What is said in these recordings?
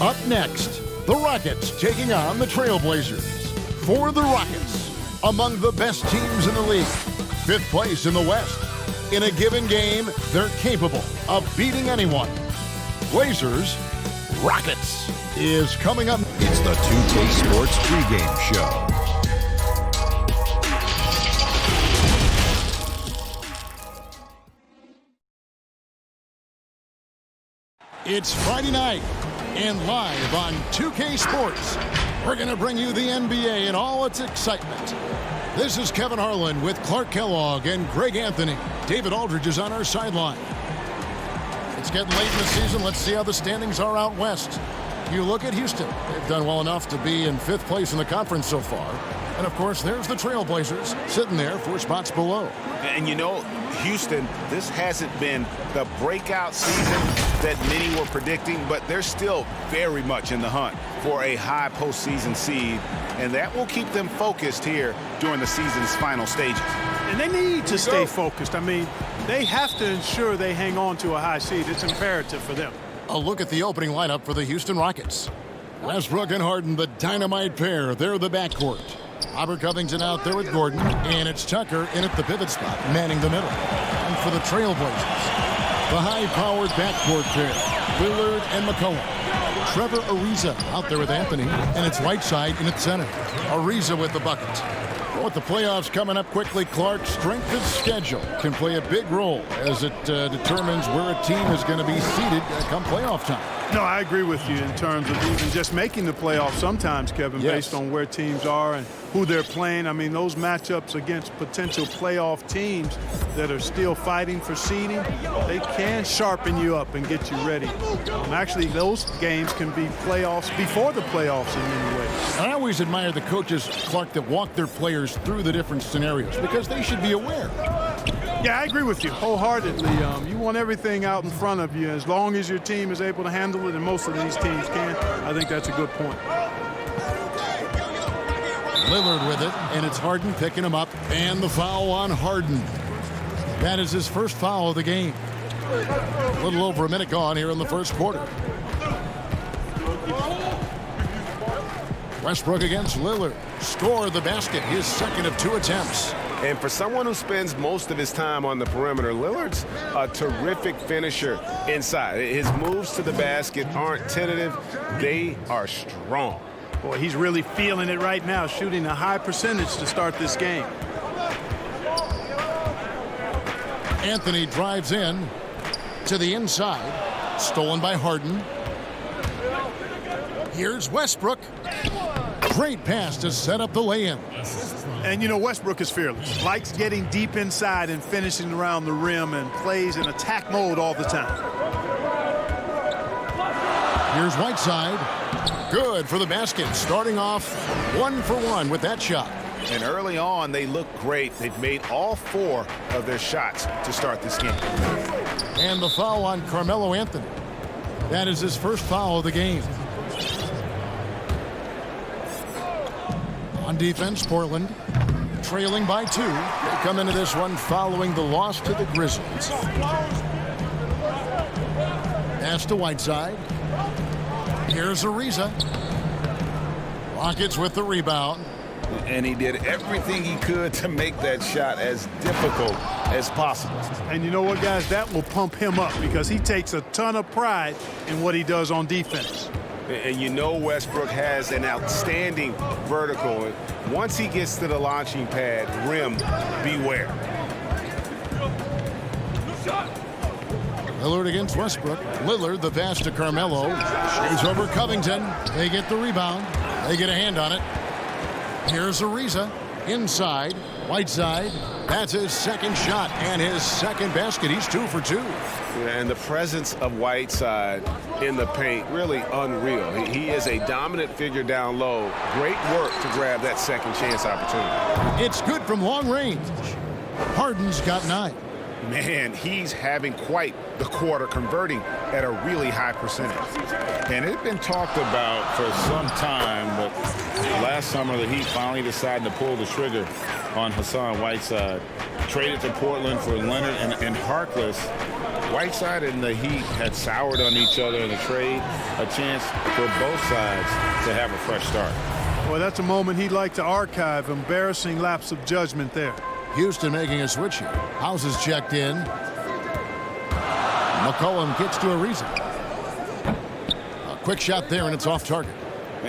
Up next, the Rockets taking on the Trailblazers. For the Rockets, among the best teams in the league, 5th place in the West. In a given game, they're capable of beating anyone. Blazers, Rockets is coming up. It's the 2K Sports pregame show. It's Friday night, and live on 2K Sports, we're going to bring you the NBA in all its excitement. This is Kevin Harlan with Clark Kellogg and Greg Anthony. David Aldridge is on our sideline. It's getting late in the season. Let's see how the standings are out west. You look at Houston. They've done well enough to be in 5th place in the conference so far. And, of course, there's the Trailblazers sitting there 4 spots below. And, you know, Houston, this hasn't been the breakout season that many were predicting, but they're still very much in the hunt for a high postseason seed, and that will keep them focused here during the season's final stages. And they need to stay focused. I mean, they have to ensure they hang on to a high seed. It's imperative for them. A look at the opening lineup for the Houston Rockets. Westbrook and Harden, the dynamite pair. They're the backcourt. Robert Covington out there with Gordon, and it's Tucker in at the pivot spot, manning the middle. And for the Trailblazers, the high-powered backcourt pair, Lillard and McCollum. Trevor Ariza out there with Anthony, and it's Whiteside in at center. Ariza with the bucket. With the playoffs coming up quickly, Clark, strength of schedule can play a big role as it determines where a team is going to be seated come playoff time. No, I agree with you in terms of even just making the playoffs sometimes, Kevin, based on where teams are and who they're playing. I mean, those matchups against potential playoff teams that are still fighting for seeding, they can sharpen you up and get you ready. Actually, those games can be playoffs before the playoffs in many ways. I always admire the coaches, Clark, that walk their players through the different scenarios because they should be aware. Yeah, I agree with you wholeheartedly. You want everything out in front of you. As long as your team is able to handle it, and most of these teams can, I think that's a good point. Lillard with it, and it's Harden picking him up, and the foul on Harden. That is his first foul of the game. A little over a minute gone here in the first quarter. Westbrook against Lillard. Scored the basket, his second of 2 attempts. And for someone who spends most of his time on the perimeter, Lillard's a terrific finisher inside. His moves to the basket aren't tentative. They are strong. Boy, he's really feeling it right now, shooting a high percentage to start this game. Anthony drives in to the inside. Stolen by Harden. Here's Westbrook. Great pass to set up the lay-in. And, you know, Westbrook is fearless. Likes getting deep inside and finishing around the rim and plays in attack mode all the time. Here's Whiteside. Good for the basket. Starting off 1 for 1 with that shot. And early on, they look great. They've made all 4 of their shots to start this game. And the foul on Carmelo Anthony. That is his first foul of the game. On defense, Portland trailing by 2. They come into this one following the loss to the Grizzlies. Pass to Whiteside. Here's Ariza. Rockets with the rebound. And he did everything he could to make that shot as difficult as possible. And you know what, guys? That will pump him up because he takes a ton of pride in what he does on defense. And you know Westbrook has an outstanding vertical. And once he gets to the launching pad, rim, beware. Lillard against Westbrook. Lillard, the pass to Carmelo. Shoots over Covington. They get the rebound. They get a hand on it. Here's Ariza. Inside. Whiteside. That's his second shot and his second basket. He's 2 for 2. And the presence of Whiteside in the paint, really unreal. He is a dominant figure down low. Great work to grab that second chance opportunity. It's good from long range. Harden's got 9. Man, he's having quite the quarter, converting at a really high percentage. And it's been talked about for some time, but last summer the Heat finally decided to pull the trigger on Hassan Whiteside. Traded to Portland for Leonard and Harkless. Whiteside and the Heat had soured on each other in the trade, a chance for both sides to have a fresh start. Well, that's a moment he'd like to archive. Embarrassing lapse of judgment there. Houston making a switch here. House is checked in. McCollum gets to Ariza. A quick shot there, and it's off target.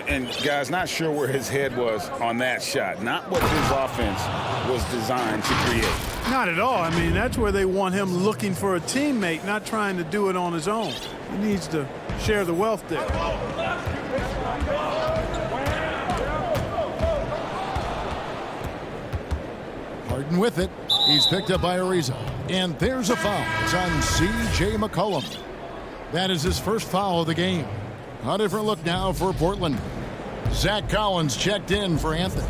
And, guys, not sure where his head was on that shot. Not what his offense was designed to create. Not at all. I mean, that's where they want him looking for a teammate, not trying to do it on his own. He needs to share the wealth there. Harden with it. He's picked up by Ariza. And there's a foul. It's on C.J. McCollum. That is his first foul of the game. A different look now for Portland. Zach Collins checked in for Anthony.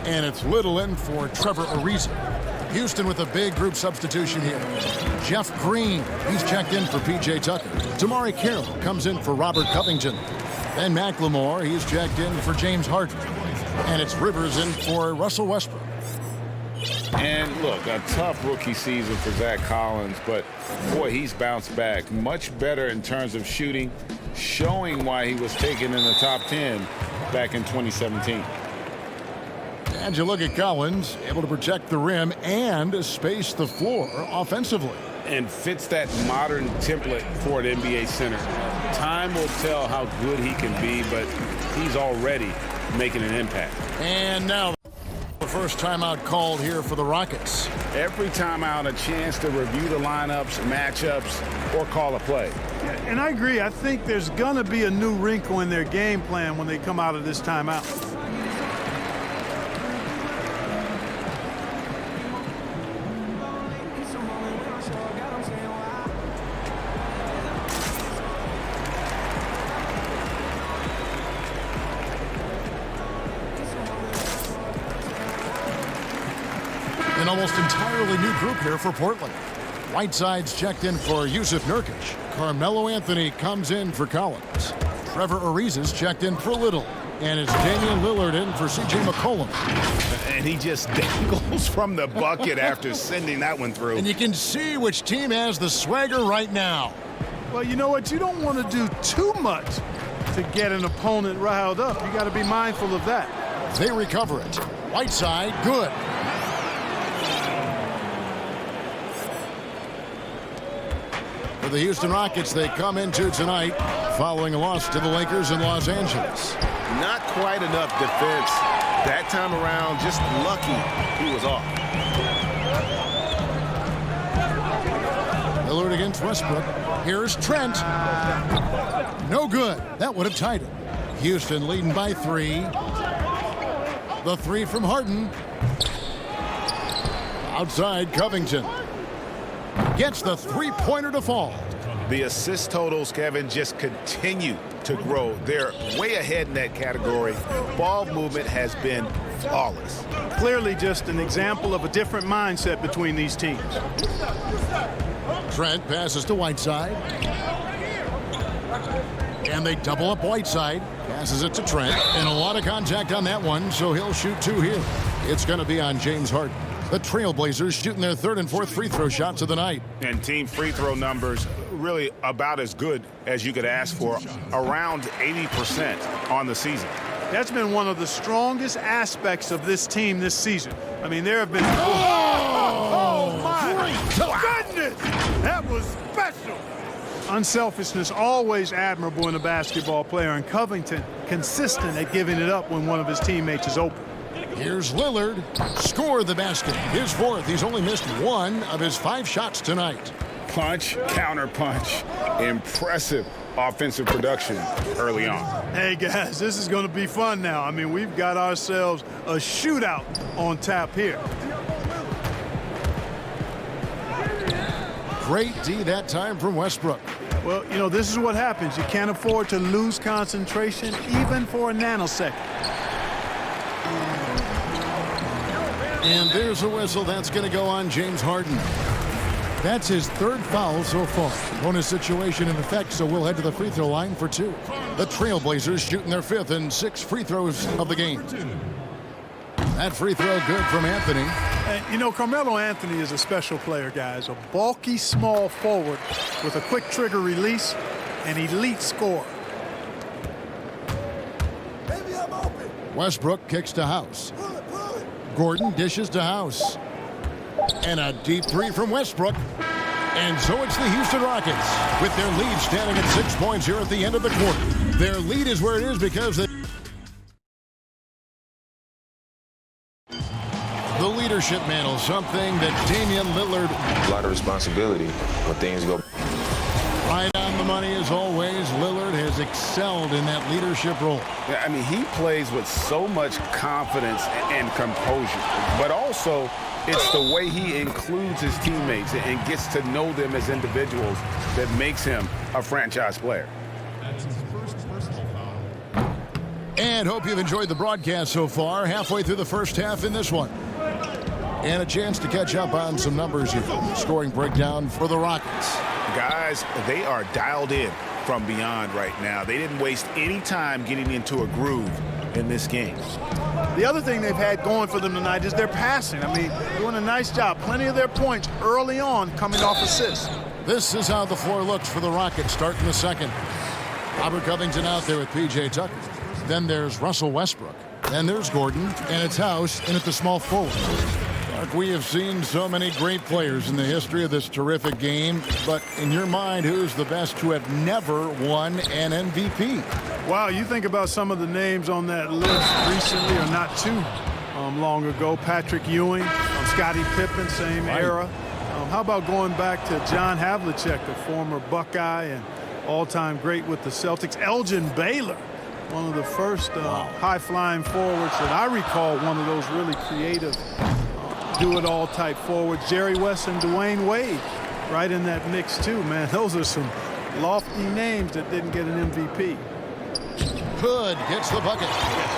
And it's Little in for Trevor Ariza. Houston with a big group substitution here. Jeff Green, he's checked in for P.J. Tucker. Tamari Carroll comes in for Robert Covington. And McLemore, he's checked in for James Harden. And it's Rivers in for Russell Westbrook. And look, a tough rookie season for Zach Collins, but boy, he's bounced back much better in terms of shooting, showing why he was taken in the top 10 back in 2017. And you look at Collins, able to protect the rim and space the floor offensively. And fits that modern template for an NBA center. Time will tell how good he can be, but he's already making an impact. And now the first timeout called here for the Rockets. Every timeout a chance to review the lineups, matchups, or call a play. Yeah, and I agree. I think there's going to be a new wrinkle in their game plan when they come out of this timeout. An almost entirely new group here for Portland. Whiteside's checked in for Yusuf Nurkic. Carmelo Anthony comes in for Collins. Trevor Ariza's checked in for Little. And it's Damian Lillard in for C.J. McCollum. And he just dangles from the bucket after sending that one through. And you can see which team has the swagger right now. Well, you know what? You don't want to do too much to get an opponent riled up. You got to be mindful of that. They recover it. Whiteside, good. For the Houston Rockets, they come into tonight following a loss to the Lakers in Los Angeles. Not quite enough defense that time around. Just lucky he was off. Lillard against Westbrook. Here's Trent. No good. That would have tied it. Houston leading by 3. The 3 from Harden. Outside, Covington gets the three-pointer to fall. The assist totals, Kevin, just continue to grow. They're way ahead in that category. Ball movement has been flawless. Clearly just an example of a different mindset between these teams. Trent passes to Whiteside. And they double up Whiteside. Passes it to Trent. And a lot of contact on that one, so he'll shoot 2 here. It's going to be on James Harden. The Trailblazers shooting their 3rd and 4th free throw shots of the night. And team free throw numbers really about as good as you could ask for, around 80% on the season. That's been one of the strongest aspects of this team this season. I mean, there have been... Oh, my goodness! That was special! Unselfishness always admirable in a basketball player, and Covington consistent at giving it up when one of his teammates is open. Here's Lillard. Score the basket. His 4th. He's only missed 1 of his 5 shots tonight. Punch, counter punch. Impressive offensive production early on. Hey, guys, this is going to be fun now. I mean, we've got ourselves a shootout on tap here. Great D that time from Westbrook. Well, you know, this is what happens. You can't afford to lose concentration even for a nanosecond. And there's a whistle that's going to go on James Harden. That's his third foul so far. Bonus situation in effect, so we'll head to the free throw line for 2. The Trailblazers shooting their 5th and 6th free throws of the game. That free throw good from Anthony. And, you know, Carmelo Anthony is a special player, guys. A bulky, small forward with a quick trigger release, an elite scorer. Westbrook kicks to House. Gordon dishes to House. And a deep 3 from Westbrook. And so it's the Houston Rockets with their lead standing at 6 points here at the end of the quarter. Their lead is where it is because the leadership mantle, something that Damian Lillard. A lot of responsibility when things go Right on the money as always. Lillard has excelled in that leadership role. Yeah, I mean, he plays with so much confidence and composure, but also it's the way he includes his teammates and gets to know them as individuals that makes him a franchise player. And hope you've enjoyed the broadcast so far. Halfway through the first half in this one. And a chance to catch up on some numbers here. Scoring breakdown for the Rockets. Guys, they are dialed in from beyond right now. They didn't waste any time getting into a groove in this game. The other thing they've had going for them tonight is their passing. I mean, doing a nice job. Plenty of their points early on coming off assists. This is how the floor looks for the Rockets starting the second. Robert Covington out there with P.J. Tucker. Then there's Russell Westbrook. Then there's Gordon, and it's House in at the small forward. Mark, we have seen so many great players in the history of this terrific game, but in your mind, who's the best to have never won an MVP? Wow, you think about some of the names on that list recently, or not too long ago. Patrick Ewing, Scottie Pippen, same era. How about going back to John Havlicek, a former Buckeye and all-time great with the Celtics. Elgin Baylor, one of the first high-flying forwards that I recall, one of those really creative do-it-all type forwards. Jerry West and Dwayne Wade right in that mix too, man. Those are some lofty names that didn't get an MVP. Hood gets the bucket.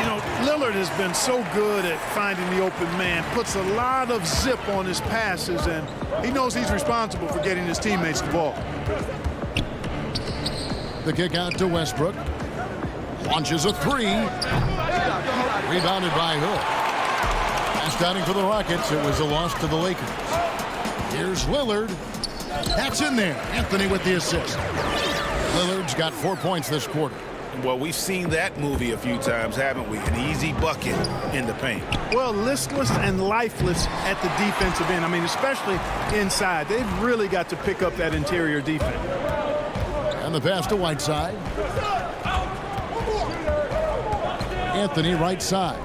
You know, Lillard has been so good at finding the open man, puts a lot of zip on his passes, and he knows he's responsible for getting his teammates the ball. The kick out to Westbrook. Launches a 3. Rebounded by Hood. Last outing for the Rockets, it was a loss to the Lakers. Here's Lillard. That's in there. Anthony with the assist. Lillard's got 4 points this quarter. Well, we've seen that movie a few times, haven't we? An easy bucket in the paint. Well, listless and lifeless at the defensive end. I mean, especially inside. They've really got to pick up that interior defense. And the pass to Whiteside. Anthony right side.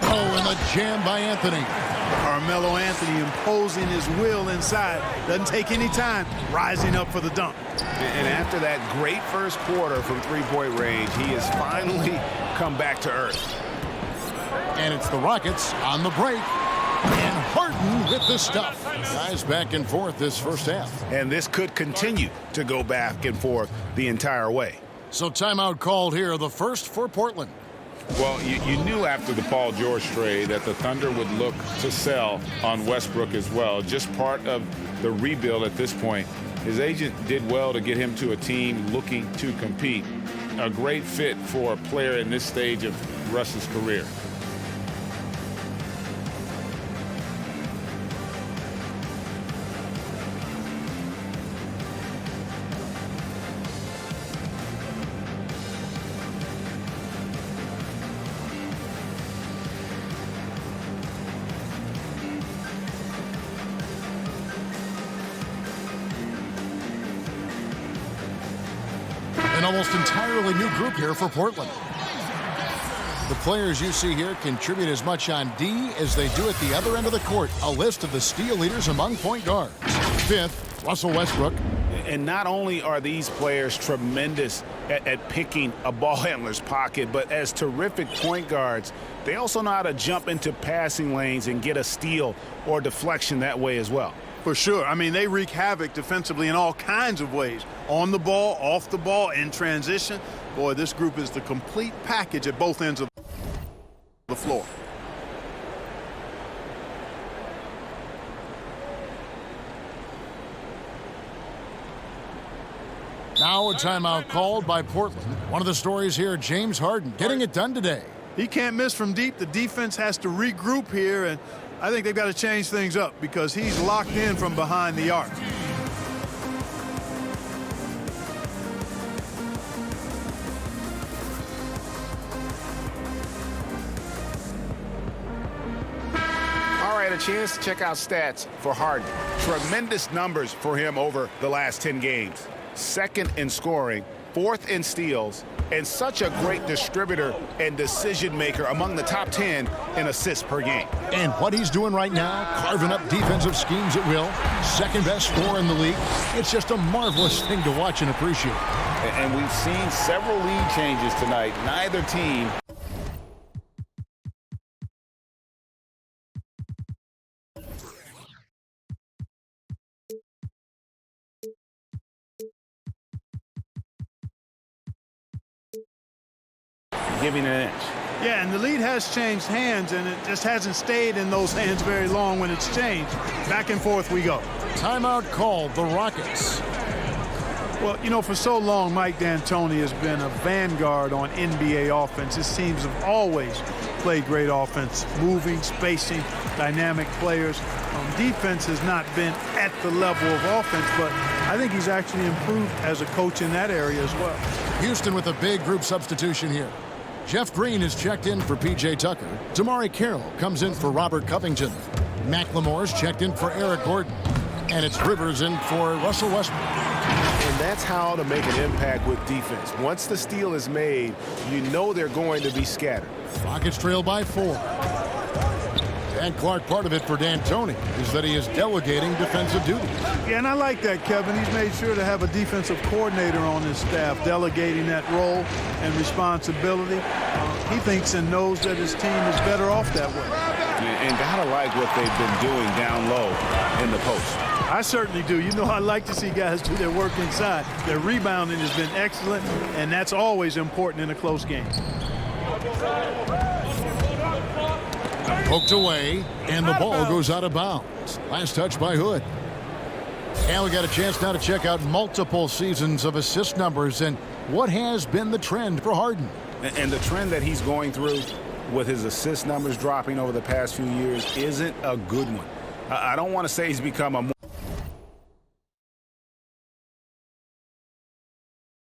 Oh, and the jam by Anthony. Carmelo Anthony imposing his will inside. Doesn't take any time. Rising up for the dunk. And after that great first quarter from three-point range, he has finally come back to earth. And it's the Rockets on the break. And Harden with the stuff. Guys back and forth this first half. And this could continue to go back and forth the entire way. So timeout called here, the first for Portland. Well, you knew after the Paul George trade that the Thunder would look to sell on Westbrook as well. Just part of the rebuild at this point. His agent did well to get him to a team looking to compete. A great fit for a player in this stage of Russ's career. An almost entirely new group here for Portland. The players you see here contribute as much on D as they do at the other end of the court. A list of the steal leaders among point guards. 5th, Russell Westbrook. And not only are these players tremendous at picking a ball handler's pocket, but as terrific point guards, they also know how to jump into passing lanes and get a steal or deflection that way as well. For sure. I mean, they wreak havoc defensively in all kinds of ways. On the ball, off the ball, in transition. Boy, this group is the complete package at both ends of the floor. Now a timeout called by Portland. One of the stories here, James Harden getting it done today. He can't miss from deep. The defense has to regroup here, and I think they've got to change things up because he's locked in from behind the arc. All right, a chance to check out stats for Harden. Tremendous numbers for him over the last 10 games. Second in scoring, fourth in steals, and such a great distributor and decision maker, among the top 10 in assists per game. And what he's doing right now, carving up defensive schemes at will, second best scorer in the league. It's just a marvelous thing to watch and appreciate. And we've seen several lead changes tonight. Neither team giving an inch. Yeah, and the lead has changed hands, and it just hasn't stayed in those hands very long when it's changed. Back and forth we go. Timeout called, the Rockets. Well, you know, for so long, Mike D'Antoni has been a vanguard on NBA offense. His teams have always played great offense, moving, spacing, dynamic players. Defense has not been at the level of offense, but I think he's actually improved as a coach in that area as well. Houston with a big group substitution here. Jeff Green is checked in for P.J. Tucker. Damari Carroll comes in for Robert Covington. McLemore's checked in for Eric Gordon. And it's Rivers in for Russell Westbrook. And that's how to make an impact with defense. Once the steal is made, you know they're going to be scattered. Rockets trail by 4. And Clark, part of it for D'Antoni is that he is delegating defensive duties. Yeah, and I like that, Kevin. He's made sure to have a defensive coordinator on his staff, delegating that role and responsibility. He thinks and knows that his team is better off that way. And gotta like what they've been doing down low in the post. I certainly do. You know, I like to see guys do their work inside. Their rebounding has been excellent, and that's always important in a close game. Poked away, and the ball goes out of bounds. Last touch by Hood. And we got a chance now to check out multiple seasons of assist numbers and what has been the trend for Harden. And the trend that he's going through with his assist numbers dropping over the past few years isn't a good one. I don't want to say he's become a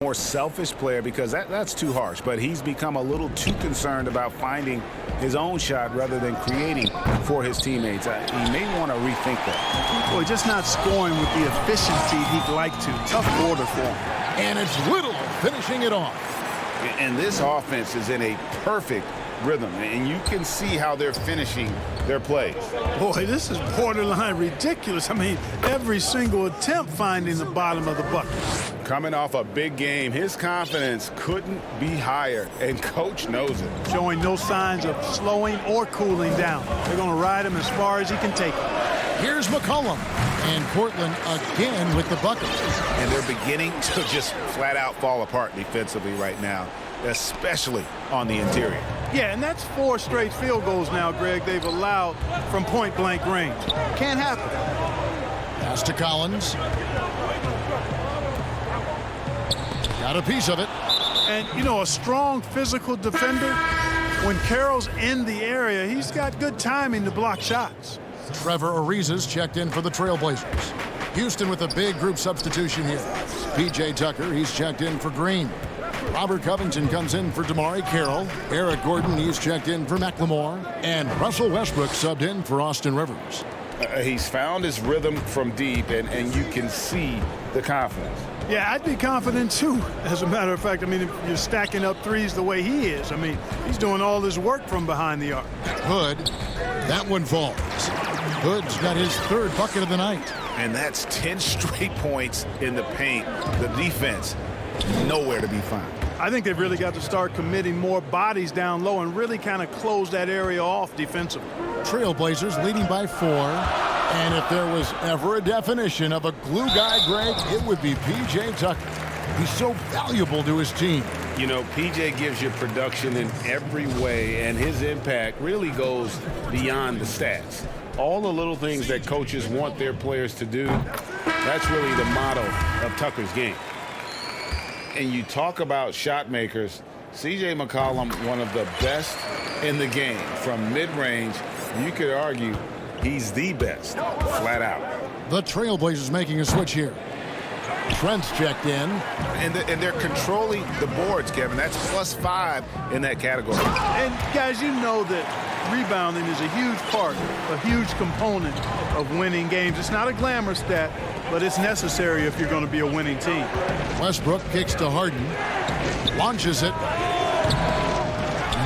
more selfish player because that's too harsh, but he's become a little too concerned about finding his own shot rather than creating for his teammates. He may want to rethink that. Boy, just not scoring with the efficiency he'd like to. Tough quarter for him. And it's Little finishing it off. And this offense is in a perfect rhythm, and you can see how they're finishing their plays. Boy, this is borderline ridiculous. I mean, every single attempt finding the bottom of the bucket. Coming off a big game, his confidence couldn't be higher, and coach knows it. Showing no signs of slowing or cooling down. They're going to ride him as far as he can take him. Here's McCollum, and Portland again with the bucket. And they're beginning to just flat out fall apart defensively right now, especially on the interior. Yeah, and that's 4 straight field goals now, Greg, they've allowed from point-blank range. Can't happen. Pass to Collins. Got a piece of it. And, you know, a strong physical defender, when Carroll's in the area, he's got good timing to block shots. Trevor Ariza's checked in for the Trailblazers. Houston with a big group substitution here. P.J. Tucker, he's checked in for Green. Robert Covington comes in for Damari Carroll. Eric Gordon, he's checked in for McLemore. And Russell Westbrook subbed in for Austin Rivers. He's found his rhythm from deep, and you can see the confidence. Yeah, I'd be confident, too, as a matter of fact. I mean, if you're stacking up threes the way he is, I mean, he's doing all this work from behind the arc. Hood, that one falls. Hood's got his 3rd bucket of the night. And that's 10 straight points in the paint. The defense, nowhere to be found. I think they've really got to start committing more bodies down low and really kind of close that area off defensively. Trailblazers leading by 4. And if there was ever a definition of a glue guy, Greg, it would be P.J. Tucker. He's so valuable to his team. You know, P.J. gives you production in every way, and his impact really goes beyond the stats. All the little things that coaches want their players to do, that's really the motto of Tucker's game. And you talk about shot makers, C.J. McCollum, one of the best in the game. From mid-range, you could argue he's the best, flat out. The Trailblazers making a switch here. Trent's checked in. And they're controlling the boards, Kevin. That's +5 in that category. And, guys, you know that rebounding is a huge part, a huge component of winning games. It's not a glamour stat, but it's necessary if you're going to be a winning team. Westbrook kicks to Harden. Launches it.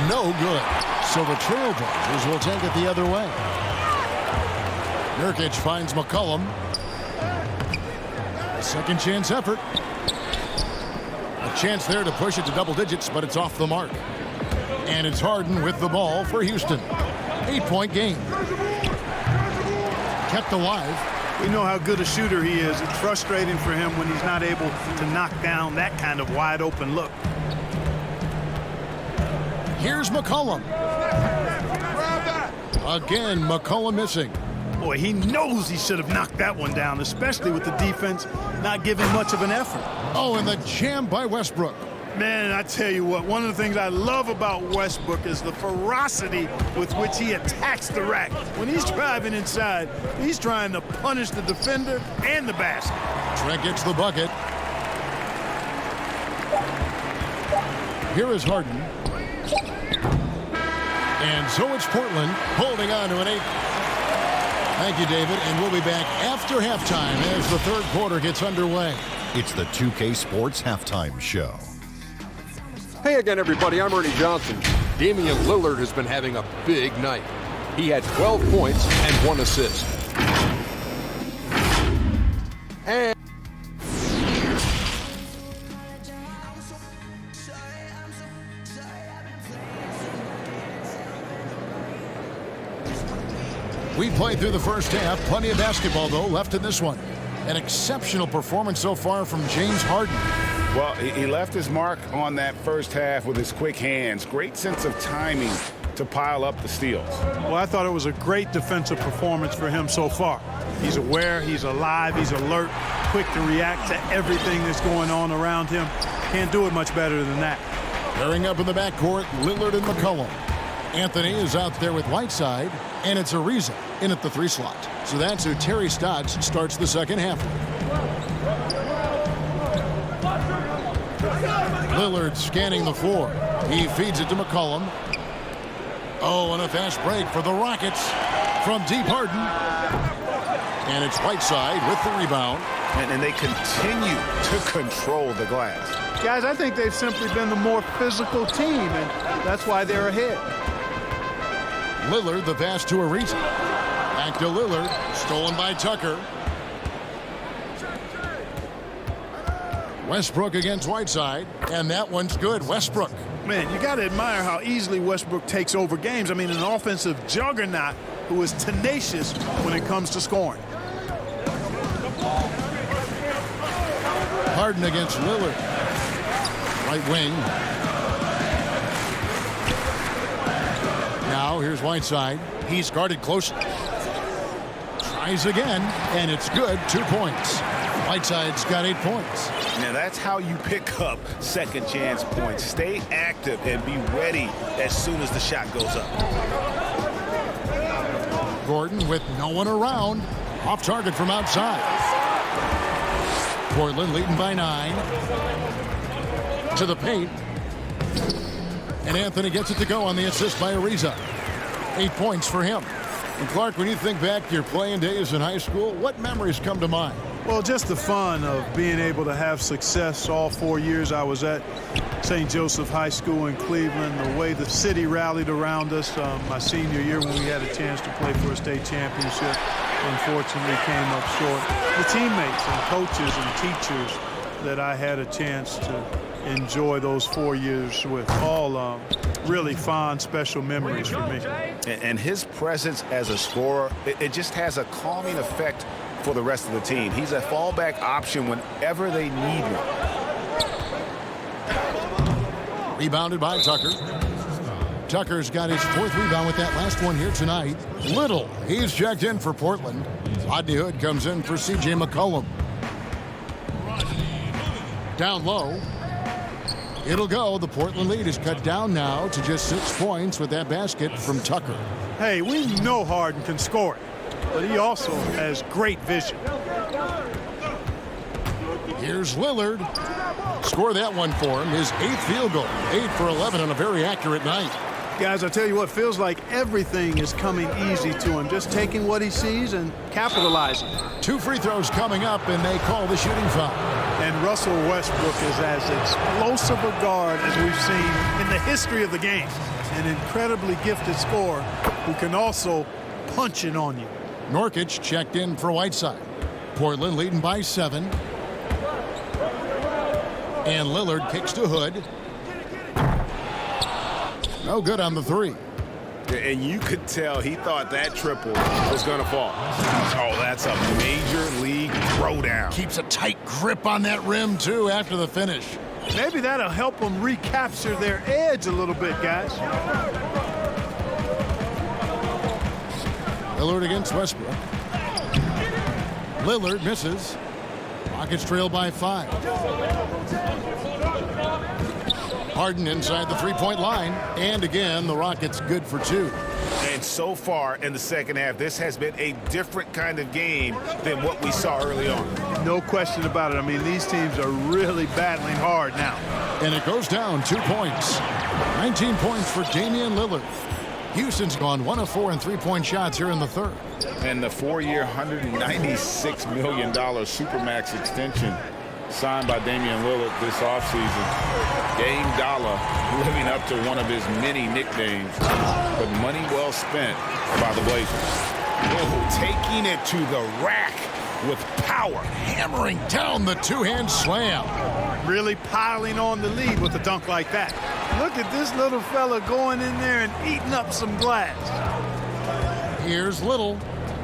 No good. So the Trailblazers will take it the other way. Nurkic finds McCollum. Second chance effort. A chance there to push it to double digits, but it's off the mark. And it's Harden with the ball for Houston. 8-point game. Kept alive. We know how good a shooter he is. It's frustrating for him when he's not able to knock down that kind of wide open look. Here's McCollum. Again, McCollum missing. Boy, he knows he should have knocked that one down, especially with the defense not giving much of an effort. Oh, and the jam by Westbrook. Man, I tell you what, one of the things I love about Westbrook is the ferocity with which he attacks the rack. When he's driving inside, he's trying to punish the defender and the basket. Trent gets the bucket. Here is Harden. And so it's Portland holding on to an 8. Thank you, David, and we'll be back after halftime as the third quarter gets underway. It's the 2K Sports Halftime Show. Hey again, everybody. I'm Ernie Johnson. Damian Lillard has been having a big night. He had 12 points and 1 assist. And We played through the first half. Plenty of basketball, though, left in this one. An exceptional performance so far from James Harden. Well, he left his mark on that first half with his quick hands. Great sense of timing to pile up the steals. Well, I thought it was a great defensive performance for him so far. He's aware, he's alive, he's alert, quick to react to everything that's going on around him. Can't do it much better than that. Pairing up in the backcourt, Lillard and McCollum. Anthony is out there with Whiteside, and it's Ariza in at the 3 slot. So that's who Terry Stotts starts the second half. Lillard scanning the floor. He feeds it to McCollum. Oh, and a fast break for the Rockets from deep Harden. And it's Whiteside with the rebound. And they continue to control the glass. Guys, I think they've simply been the more physical team, and that's why they're ahead. Lillard, the pass to Ariza. Back to Lillard, stolen by Tucker. Westbrook against Whiteside, and that one's good. Westbrook. Man, you got to admire how easily Westbrook takes over games. I mean, an offensive juggernaut who is tenacious when it comes to scoring. Harden against Lillard. Right wing. Now here's Whiteside. He's guarded closely. Tries again, and it's good. 2 points. Whiteside's got 8 points. Now that's how you pick up second chance points. Stay active and be ready as soon as the shot goes up. Gordon with no one around. Off target from outside. Portland leading by 9. To the paint. And Anthony gets it to go on the assist by Ariza. 8 points for him. And Clark, when you think back to your playing days in high school, what memories come to mind? Well, just the fun of being able to have success all 4 years I was at St. Joseph High School in Cleveland, the way the city rallied around us my senior year when we had a chance to play for a state championship. Unfortunately, came up short. The teammates and coaches and teachers that I had a chance to enjoy those 4 years with, all really fond, special memories for me. And his presence as a scorer, it just has a calming effect for the rest of the team. He's a fallback option whenever they need one. Rebounded by Tucker. Tucker's got his 4th rebound with that last one here tonight. Little, he's checked in for Portland. Rodney Hood comes in for C.J. McCollum. Down low, It'll go. The Portland lead is cut down now to just 6 points with that basket from Tucker. Hey, we know Harden can score it, but he also has great vision. Here's Lillard. Score that one for him. His 8th field goal. 8 for 11 on a very accurate night. Guys, I tell you what, feels like everything is coming easy to him. Just taking what he sees and capitalizing. 2 free throws coming up, and they call the shooting foul. And Russell Westbrook is as explosive a guard as we've seen in the history of the game. An incredibly gifted scorer who can also punch it on you. Nurkic checked in for Whiteside. Portland leading by 7. And Lillard kicks to Hood. No good on the 3. And you could tell he thought that triple was going to fall. Oh, that's a major league throwdown. Keeps a tight grip on that rim, too, after the finish. Maybe that'll help them recapture their edge a little bit, guys. Lillard against Westbrook. Lillard misses. Rockets trail by 5. Harden inside the 3-point line. And again, the Rockets good for 2. And so far in the second half, this has been a different kind of game than what we saw early on. No question about it. I mean, these teams are really battling hard now. And it goes down 2 points. 19 points for Damian Lillard. Houston's gone 1 of 4 in 3-point shots here in the 3rd. And the 4-year, $196 million Supermax extension signed by Damian Lillard this offseason. Game Dollar living up to one of his many nicknames, but money well spent by the Blazers. Oh, taking it to the rack with power. Hammering down the 2-hand slam. Really piling on the lead with a dunk like that. Look at this little fella going in there and eating up some glass. Here's Little,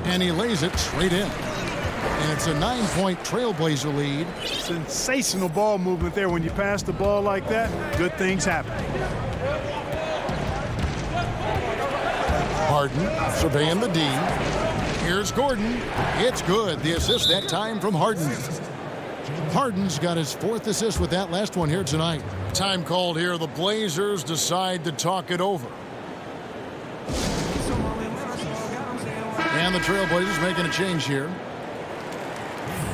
and he lays it straight in. And it's a 9-point Trailblazer lead. Sensational ball movement there. When you pass the ball like that, good things happen. Harden surveying the D. Here's Gordon. It's good. The assist that time from Harden. Harden's got his 4th assist with that last one here tonight. Time called here. The Blazers decide to talk it over. And the Trailblazers making a change here.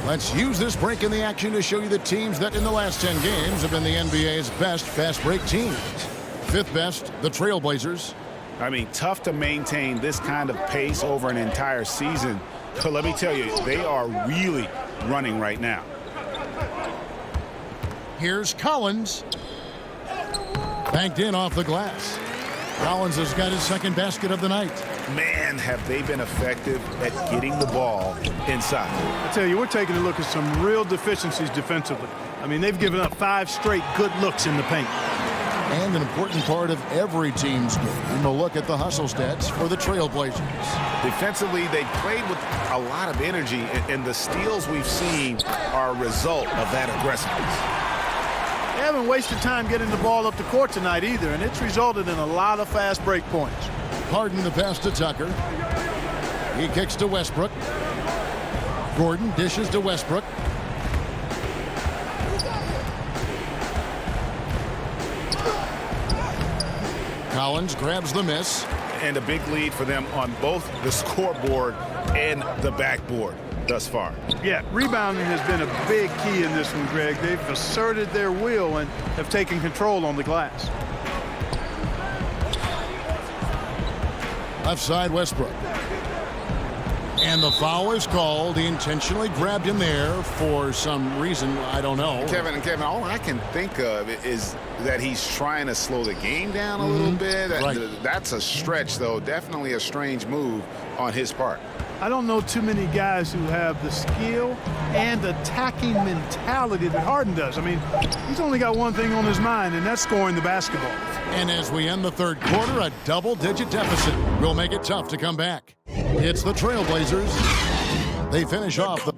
Let's use this break in the action to show you the teams that in the last 10 games have been the NBA's best fast break teams. 5th best, the Trailblazers. I mean, tough to maintain this kind of pace over an entire season. But let me tell you, they are really running right now. Here's Collins. Banked in off the glass. Collins has got his 2nd basket of the night. Man, have they been effective at getting the ball inside. I tell you, we're taking a look at some real deficiencies defensively. I mean, they've given up 5 straight good looks in the paint. And an important part of every team's game, a look at the hustle stats for the Trailblazers. Defensively, they played with a lot of energy, and the steals we've seen are a result of that aggressiveness. They haven't wasted time getting the ball up the court tonight either, and it's resulted in a lot of fast break points. Harden the pass to Tucker. He kicks to Westbrook. Gordon dishes to Westbrook. Collins grabs the miss. And a big lead for them on both the scoreboard and the backboard thus far. Yeah, rebounding has been a big key in this one, Greg. They've asserted their will and have taken control on the glass. Left side, Westbrook. And the foul is called. He intentionally grabbed him there for some reason. I don't know. Kevin, all I can think of is that he's trying to slow the game down a little bit. Right. That's a stretch, though. Definitely a strange move on his part. I don't know too many guys who have the skill and attacking mentality that Harden does. I mean, he's only got one thing on his mind, and that's scoring the basketball. And as we end the 3rd quarter, a double-digit deficit will make it tough to come back. It's the Trailblazers. They finish off the...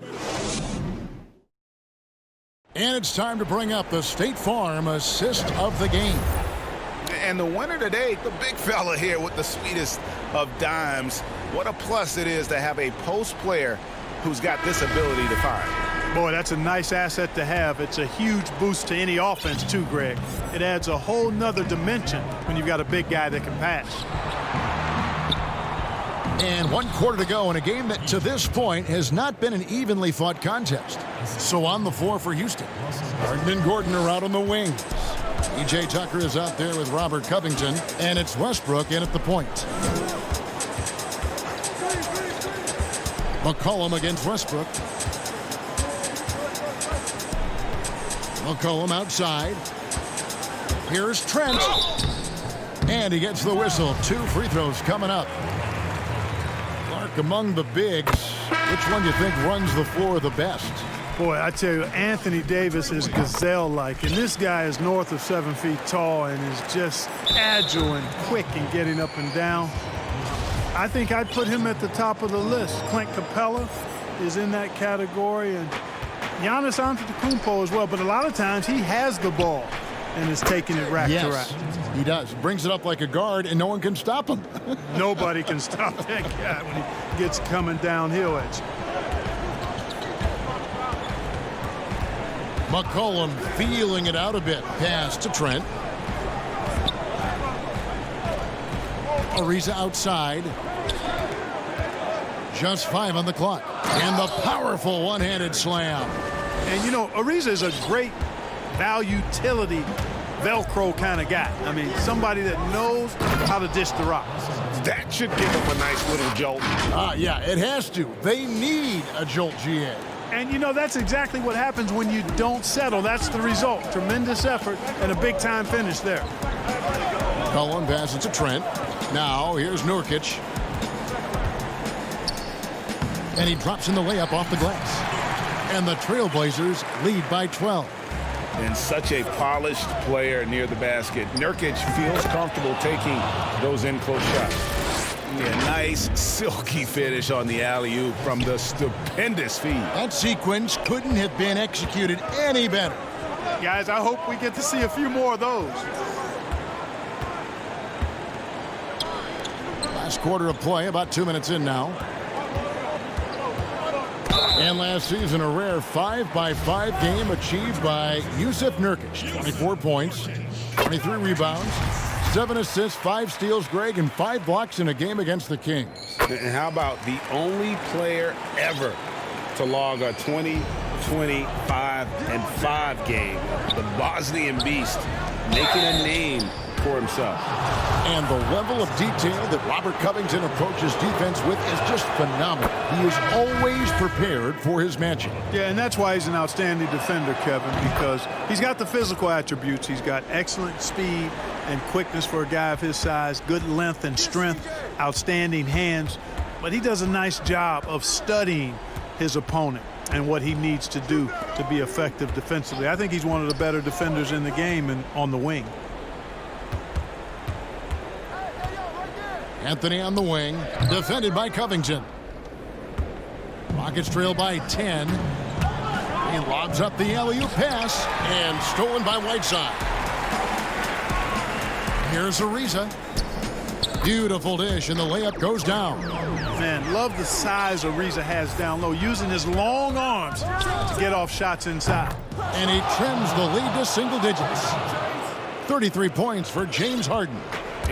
And it's time to bring up the State Farm assist of the game. And the winner today, the big fella here with the sweetest of dimes. What a plus it is to have a post player who's got this ability to fire. Boy, that's a nice asset to have. It's a huge boost to any offense, too, Greg. It adds a whole nother dimension when you've got a big guy that can pass. And 1 quarter to go in a game that, to this point, has not been an evenly fought contest. So on the floor for Houston, Harden and Gordon are out on the wings. E.J. Tucker is out there with Robert Covington, and it's Westbrook in at the point. McCollum against Westbrook. McCollum outside. Here's Trent. And he gets the whistle. 2 free throws coming up. Clark among the bigs. Which one do you think runs the floor the best? Boy, I tell you, Anthony Davis is gazelle-like, and this guy is north of 7 feet tall and is just agile and quick in getting up and down. I think I'd put him at the top of the list. Clint Capella is in that category, and Giannis Antetokounmpo as well, but a lot of times he has the ball and is taking it rack to rack. He does. Brings it up like a guard, and no one can stop him. Nobody can stop that guy when he gets coming downhill at you. McCollum feeling it out a bit. Pass to Trent. Ariza outside. Just 5 on the clock. And the powerful one-handed slam. And, you know, Ariza is a great value-utility Velcro kind of guy. I mean, somebody that knows how to dish the rock. That should give him a nice little jolt. Yeah, it has to. They need a jolt, GA. And, you know, that's exactly what happens when you don't settle. That's the result. Tremendous effort and a big-time finish there. Cullen passes to Trent. Now, here's Nurkic. And he drops in the layup off the glass. And the Trailblazers lead by 12. And such a polished player near the basket. Nurkic feels comfortable taking those in-close shots. Yeah, nice, silky finish on the alley-oop from the stupendous feed. That sequence couldn't have been executed any better. Guys, I hope we get to see a few more of those. Last quarter of play, about 2 minutes in now. And last season, a rare 5-by-5 game achieved by Jusuf Nurkic. 24 points, 23 rebounds, 7 assists, 5 steals, Greg, and 5 blocks in a game against the Kings. And how about the only player ever to log a 20, 25, and 5 game? The Bosnian Beast making a name for himself. And the level of detail that Robert Covington approaches defense with is just phenomenal. He is always prepared for his matchup. Yeah, and that's why he's an outstanding defender, Kevin, because he's got the physical attributes. He's got excellent speed and quickness for a guy of his size, good length and strength, outstanding hands. But he does a nice job of studying his opponent and what he needs to do to be effective defensively. I think he's one of the better defenders in the game and on the wing. Anthony on the wing, defended by Covington. Rockets trail by 10. He lobs up the alley-oop pass and stolen by Whiteside. Here's Ariza. Beautiful dish, and the layup goes down. Man, love the size Ariza has down low, using his long arms to get off shots inside. And he trims the lead to single digits. 33 points for James Harden.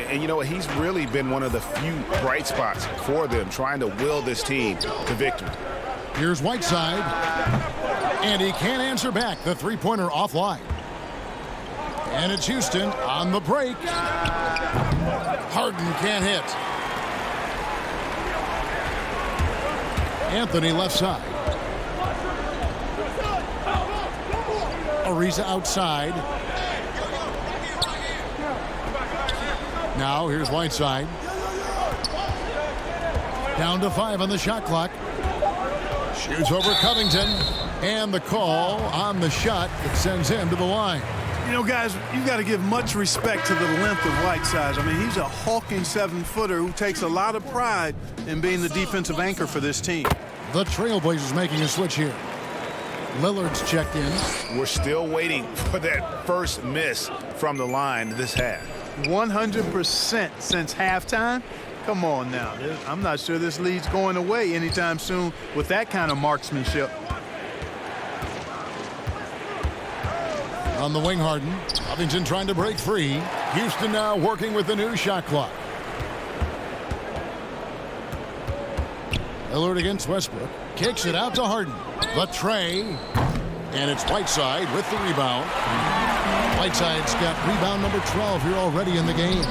And you know what? He's really been one of the few bright spots for them, trying to will this team to victory. Here's Whiteside. And he can't answer back. The three-pointer offline. And it's Houston on the break. Harden can't hit. Anthony left side. Ariza outside. Now here's Whiteside. Down to 5 on the shot clock. Shoots over Covington. And the call on the shot that sends him to the line. You know, guys, you've got to give much respect to the length of Whiteside. I mean, he's a hulking 7-footer who takes a lot of pride in being the defensive anchor for this team. The Trailblazers making a switch here. Lillard's checked in. We're still waiting for that first miss from the line this half. 100% since halftime. Come on now. I'm not sure this lead's going away anytime soon with that kind of marksmanship. On the wing, Harden. Covington trying to break free. Houston now working with the new shot clock. Lillard against Westbrook. Kicks it out to Harden. The tray. And it's Whiteside with the rebound. Whiteside's got rebound number 12 here already in the game.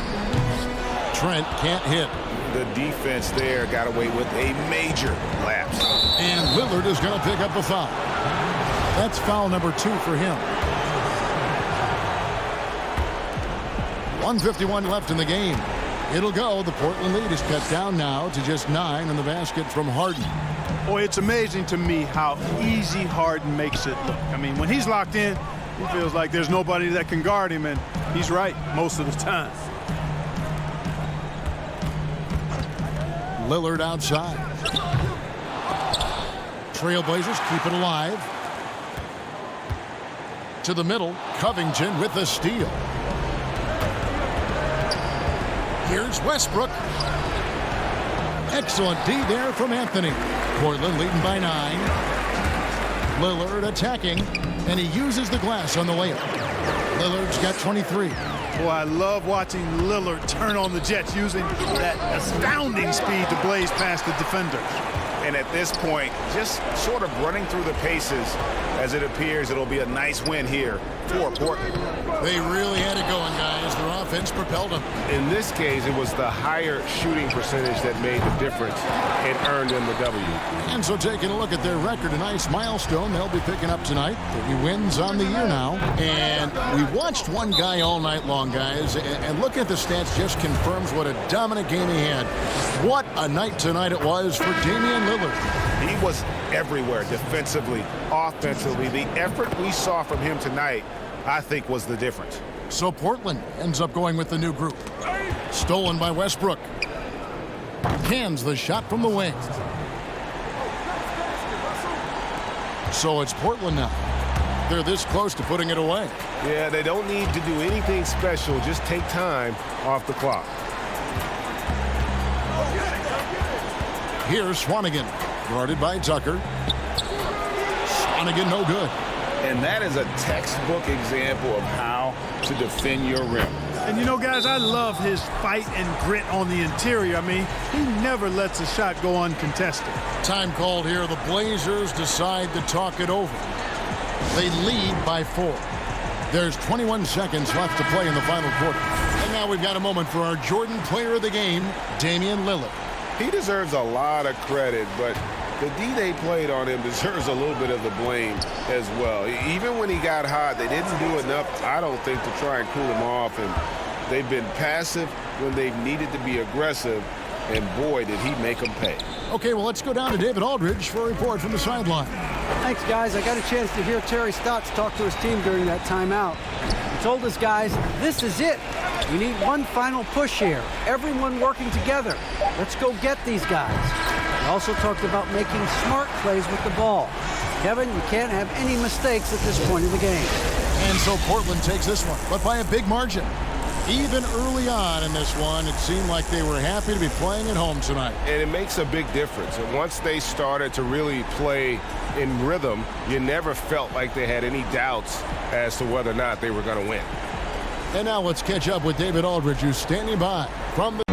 Trent can't hit. The defense there got away with a major lapse. And Lillard is going to pick up a foul. That's foul number 2 for him. 1:51 left in the game. It'll go. The Portland lead is cut down now to just 9 in the basket from Harden. Boy, it's amazing to me how easy Harden makes it look. I mean, when he's locked in, he feels like there's nobody that can guard him, and he's right most of the time. Lillard outside. Trailblazers keep it alive. To the middle, Covington with the steal. Here's Westbrook. Excellent D there from Anthony. Portland leading by 9. Lillard attacking, and he uses the glass on the layup. Lillard's got 23. Boy, I love watching Lillard turn on the Jets using that astounding speed to blaze past the defenders. And at this point, just sort of running through the paces, as it appears it'll be a nice win here for Portland. They really had it going, guys. Their offense propelled them. In this case, it was the higher shooting percentage that made the difference and earned them the W. And so taking a look at their record, a nice milestone they'll be picking up tonight. 30 wins on the year now. And we watched one guy all night long, guys. And looking at the stats just confirms what a dominant game he had. What a night tonight it was for Damian Lillard. He was everywhere defensively, offensively. The effort we saw from him tonight, I think, was the difference. So Portland ends up going with the new group. Stolen by Westbrook. Hands the shot from the wing. So it's Portland now. They're this close to putting it away. Yeah, they don't need to do anything special. Just take time off the clock. Here's Swanigan, guarded by Tucker. Swanigan no good. And that is a textbook example of how to defend your rim. And you know, guys, I love his fight and grit on the interior. I mean, he never lets a shot go uncontested. Time called here. The Blazers decide to talk it over. They lead by 4. There's 21 seconds left to play in the final quarter. And now we've got a moment for our Jordan player of the game, Damian Lillard. He deserves a lot of credit, but the D they played on him deserves a little bit of the blame as well. Even when he got hot, they didn't do enough, I don't think, to try and cool him off. And they've been passive when they've needed to be aggressive. And boy, did he make them pay. Okay, well, let's go down to David Aldridge for a report from the sideline. Thanks, guys. I got a chance to hear Terry Stotts talk to his team during that timeout. He told his guys, this is it. We need one final push here. Everyone working together. Let's go get these guys. He also talked about making smart plays with the ball. Kevin, you can't have any mistakes at this point in the game. And so Portland takes this one, but by a big margin. Even early on in this one, it seemed like they were happy to be playing at home tonight. And it makes a big difference. And once they started to really play in rhythm, you never felt like they had any doubts as to whether or not they were going to win. And now let's catch up with David Aldridge, who's standing by from the